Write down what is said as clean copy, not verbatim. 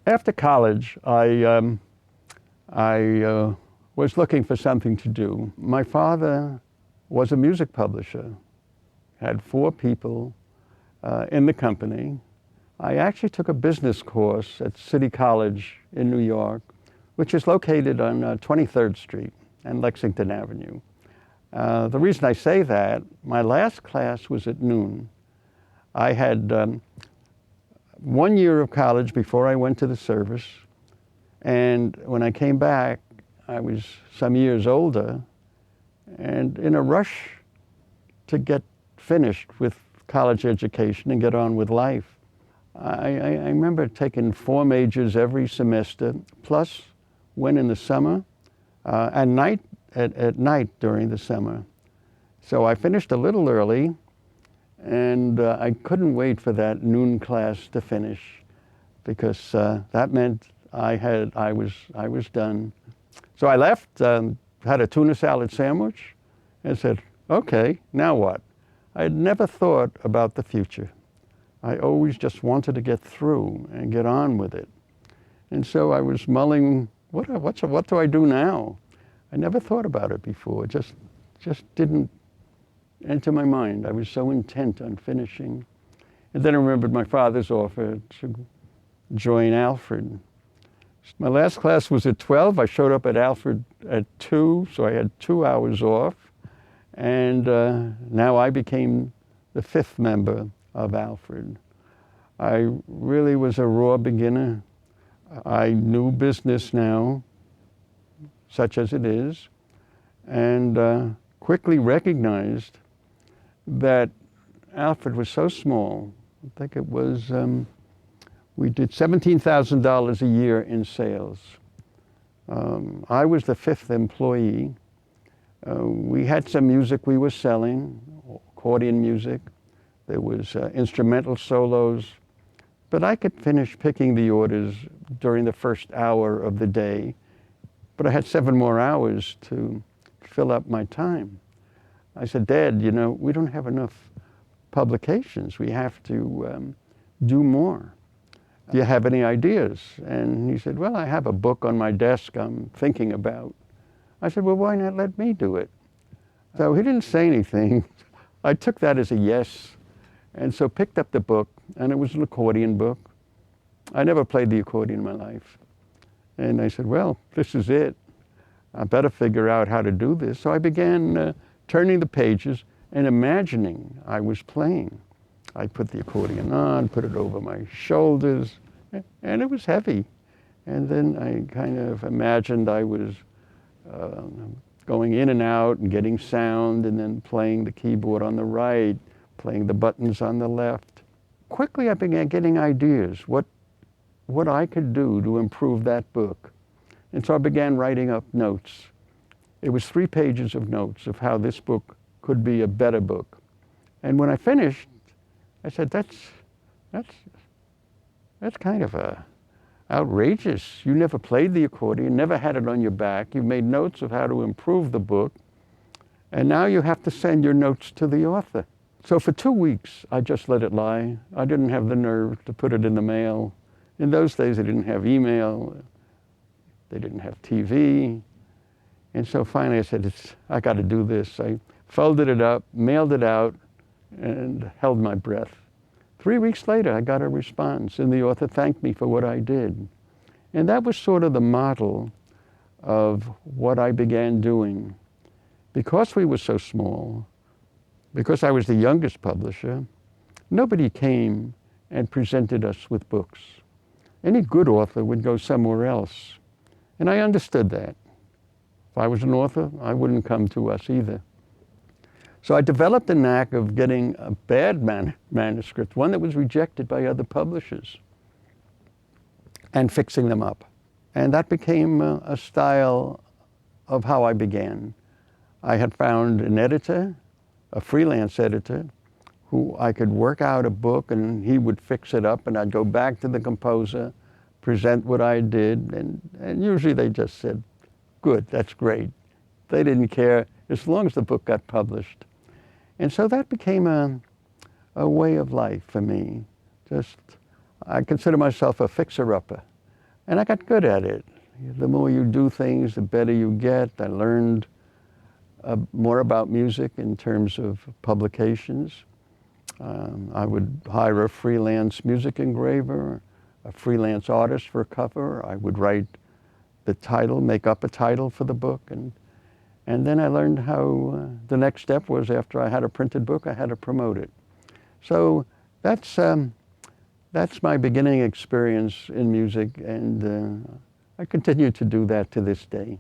After college, I was looking for something to do. My father was a music publisher, had 4 people in the company. I actually took a business course at City College in New York, which is located on 23rd Street and Lexington Avenue. The reason I say that, my last class was at noon. I had 1 year of college before I went to the service, and when I came back, I was some years older and in a rush to get finished with college education and get on with life. I remember taking 4 majors every semester, plus one in the summer, at night during the summer. So I finished a little early, and I couldn't wait for that noon class to finish, because that meant I was done. So I left, had a tuna salad sandwich, and said, okay, now what? I had never thought about the future. I always just wanted to get through and get on with it. And so I was mulling, what do I do now? I never thought about it before. It just didn't enter my mind. I was so intent on finishing. And then I remembered my father's offer to join Alfred. My last class was at 12. I showed up at Alfred at 2, so I had 2 hours off. And now I became the 5th member of Alfred. I really was a raw beginner. I knew business now, such as it is, and quickly recognized that Alfred was so small. I think it was, we did $17,000 a year in sales. I was the 5th employee. We had some music we were selling, accordion music. There was instrumental solos, but I could finish picking the orders during the first hour of the day, but I had 7 more hours to fill up my time. I said, Dad, you know, we don't have enough publications. We have to do more. Do you have any ideas? And he said, well, I have a book on my desk I'm thinking about. I said, well, why not let me do it? So he didn't say anything. I took that as a yes, and so picked up the book, and it was an accordion book. I never played the accordion in my life. And I said, well, this is it. I better figure out how to do this. So I began turning the pages and imagining I was playing. I put the accordion on, put it over my shoulders, and it was heavy. And then I kind of imagined I was going in and out and getting sound, and then playing the keyboard on the right, playing the buttons on the left. Quickly I began getting ideas, what I could do to improve that book. And so I began writing up notes. It was 3 pages of notes of how this book could be a better book. And when I finished, I said, that's kind of outrageous. You never played the accordion, never had it on your back. You made notes of how to improve the book, and now you have to send your notes to the author. So for 2 weeks, I just let it lie. I didn't have the nerve to put it in the mail. In those days, they didn't have email. They didn't have TV. And so finally I said, I got to do this. I folded it up, mailed it out, and held my breath. 3 weeks later, I got a response, and the author thanked me for what I did. And that was sort of the model of what I began doing. Because we were so small, because I was the youngest publisher, nobody came and presented us with books. Any good author would go somewhere else. And I understood that. If I was an author, I wouldn't come to us either. So I developed a knack of getting a bad manuscript, one that was rejected by other publishers, and fixing them up. And that became a style of how I began. I had found an editor, a freelance editor, who I could work out a book and he would fix it up, and I'd go back to the composer, present what I did, and usually they just said, good, that's great. They didn't care as long as the book got published. And so that became a way of life for me. I consider myself a fixer-upper. And I got good at it. The more you do things, the better you get. I learned more about music in terms of publications. I would hire a freelance music engraver, a freelance artist for a cover. I would write the title, make up a title for the book, and then I learned how the next step was, after I had a printed book, I had to promote it. So that's my beginning experience in music, and I continue to do that to this day.